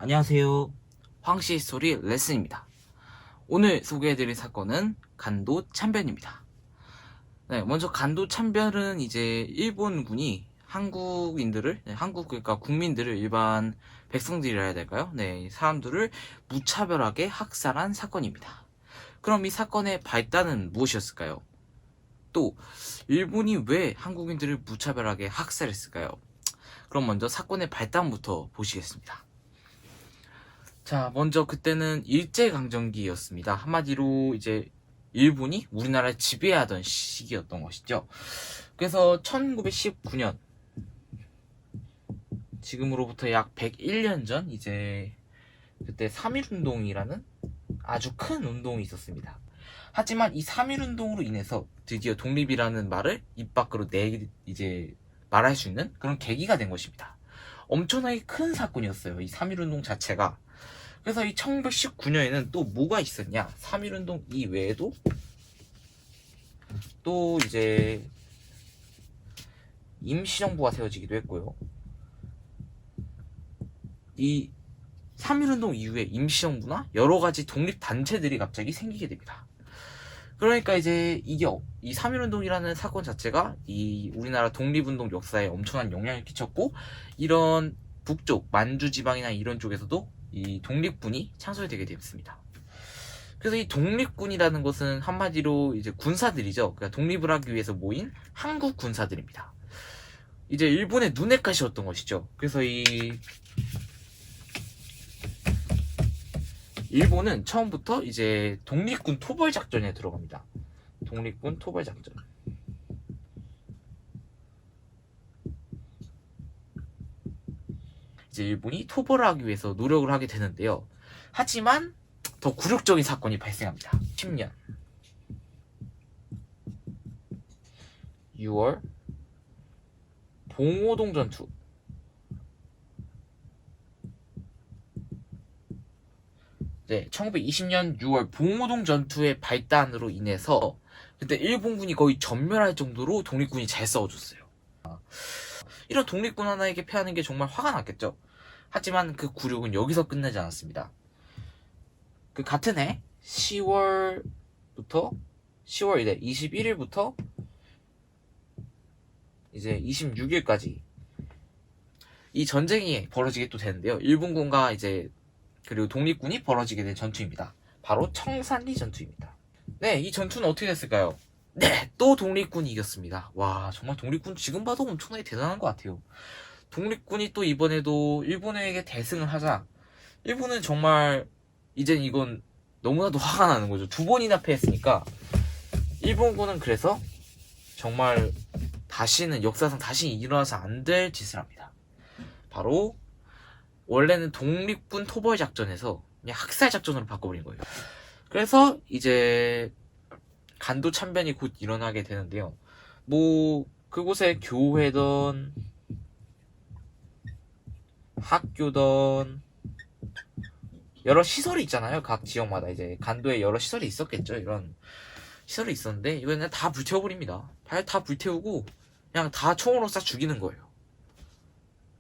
안녕하세요. 황씨 스토리 레슨입니다. 오늘 소개해드릴 사건은 간도 참변입니다. 네, 먼저 간도 참변은 이제 일본군이 한국인들을, 그러니까 국민들을 일반 백성들이라 해야 될까요? 네, 사람들을 무차별하게 학살한 사건입니다. 그럼 이 사건의 발단은 무엇이었을까요? 또 일본이 왜 한국인들을 무차별하게 학살했을까요? 그럼 먼저 사건의 발단부터 보시겠습니다. 자, 먼저 그때는 일제강점기였습니다. 한마디로 이제 일본이 우리나라를 지배하던 시기였던 것이죠. 그래서 1919년, 지금으로부터 약 101년 전, 이제 그때 3.1운동이라는 아주 큰 운동이 있었습니다. 하지만 이 3.1운동으로 인해서 드디어 독립이라는 말을 입 밖으로 이제 말할 수 있는 그런 계기가 된 것입니다. 엄청나게 큰 사건이었어요. 이 3.1운동 자체가. 그래서 이 1919년에는 또 뭐가 있었냐? 3.1운동 이외에도 또 이제 임시정부가 세워지기도 했고요. 이 3.1운동 이후에 임시정부나 여러가지 독립단체들이 갑자기 생기게 됩니다. 그러니까 이제 이게 이 3.1운동이라는 사건 자체가 이 우리나라 독립운동 역사에 엄청난 영향을 끼쳤고, 이런 북쪽 만주지방이나 이런 쪽에서도 이 독립군이 창설되게 되었습니다. 그래서 이 독립군이라는 것은 한마디로 이제 군사들이죠. 그러니까 독립을 하기 위해서 모인 한국 군사들입니다. 이제 일본의 눈엣 가시였던 것이죠. 그래서 이 일본은 처음부터 이제 독립군 토벌 작전에 들어갑니다. 독립군 토벌 작전. 이제 일본이 토벌을 하기 위해서 노력을 하게 되는데요. 하지만 더 굴욕적인 사건이 발생합니다. 10년 6월 봉오동 전투. 네, 1920년 6월 봉오동 전투의 발단으로 인해서 그때 일본군이 거의 전멸할 정도로 독립군이 잘 싸워줬어요. 이런 독립군 하나에게 패하는 게 정말 화가 났겠죠. 하지만 그 굴욕은 여기서 끝나지 않았습니다. 그 같은 해 10월 21일부터 이제 26일까지 이 전쟁이 벌어지게 또 되는데요. 일본군과 이제 그리고 독립군이 벌어지게 된 전투입니다. 바로 청산리 전투입니다. 네, 이 전투는 어떻게 됐을까요? 네, 또 독립군이 이겼습니다. 와, 정말 독립군 지금 봐도 엄청나게 대단한 것 같아요. 독립군이 또 이번에도 일본에게 대승을 하자, 일본은 정말 이젠 이건 너무나도 화가 나는 거죠. 두 번이나 패했으니까 일본군은 그래서 정말 다시는 역사상 다시 일어나서 안 될 짓을 합니다. 바로 원래는 독립군 토벌 작전에서 그냥 학살 작전으로 바꿔버린 거예요. 그래서 이제 간도 참변이 곧 일어나게 되는데요. 뭐 그곳에 교회든 학교든 여러 시설이 있잖아요. 각 지역마다 이제 간도에 여러 시설이 있었겠죠. 이런 시설이 있었는데 이거 그냥 다 불태워버립니다. 다 불태우고 그냥 다 총으로 쏴 죽이는 거예요.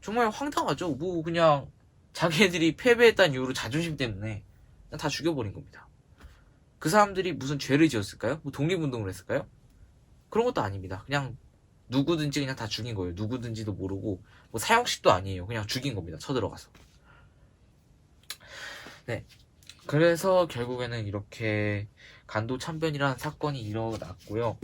정말 황당하죠. 뭐 그냥 자기네들이 패배했다는 이유로 자존심 때문에 그냥 다 죽여버린 겁니다. 그 사람들이 무슨 죄를 지었을까요? 뭐 독립운동을 했을까요? 그런 것도 아닙니다. 그냥 누구든지 그냥 다 죽인 거예요. 누구든지도 모르고 뭐 사형식도 아니에요. 그냥 죽인 겁니다. 쳐들어가서. 네. 그래서 결국에는 이렇게 간도 참변이라는 사건이 일어났고요.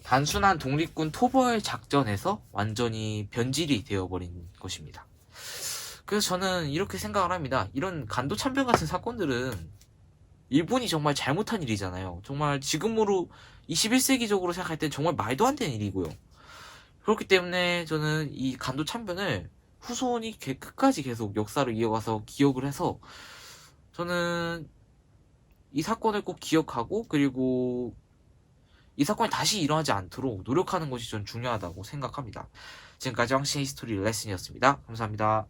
단순한 독립군 토벌 작전에서 완전히 변질이 되어버린 것입니다. 그래서 저는 이렇게 생각을 합니다. 이런 간도 참변 같은 사건들은 일본이 정말 잘못한 일이잖아요. 정말 지금으로 21세기적으로 생각할 땐 정말 말도 안 되는 일이고요. 그렇기 때문에 저는 이 간도 참변을 후손이 끝까지 계속 역사를 이어가서 기억을 해서 저는 이 사건을 꼭 기억하고, 그리고 이 사건이 다시 일어나지 않도록 노력하는 것이 전 중요하다고 생각합니다. 지금까지 황신 히스토리 레슨이었습니다. 감사합니다.